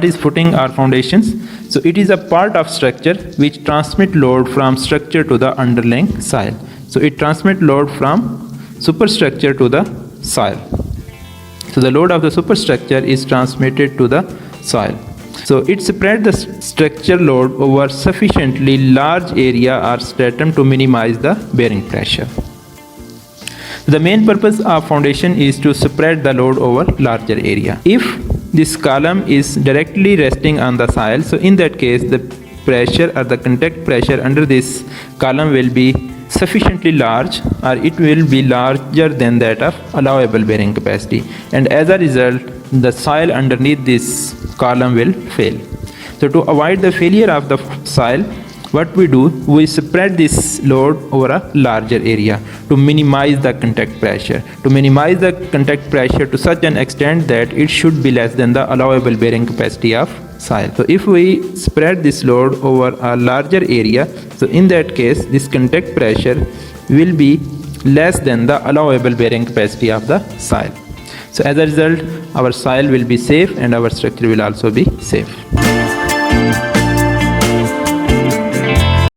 what is footing or foundations? So it is a part of structure which transmit load from structure to the underlying soil. So it transmit load from superstructure to the soil. So the load of the superstructure is transmitted to the soil. So it spread the structure load over sufficiently large area or stratum to minimize the bearing pressure. The main purpose of foundation is to spread the load over larger area. If this column is directly resting on the soil, so in that case the pressure or the contact pressure under this column will be sufficiently large, or it will be larger than that of allowable bearing capacity, and as a result the soil underneath this column will fail. So to avoid the failure of the soil, what we do, we spread this load over a larger area to minimize the contact pressure, to such an extent that it should be less than the allowable bearing capacity of soil. So if we spread this load over a larger area, so in that case this contact pressure will be less than the allowable bearing capacity of the soil. So as a result, our soil will be safe and our structure will also be safe.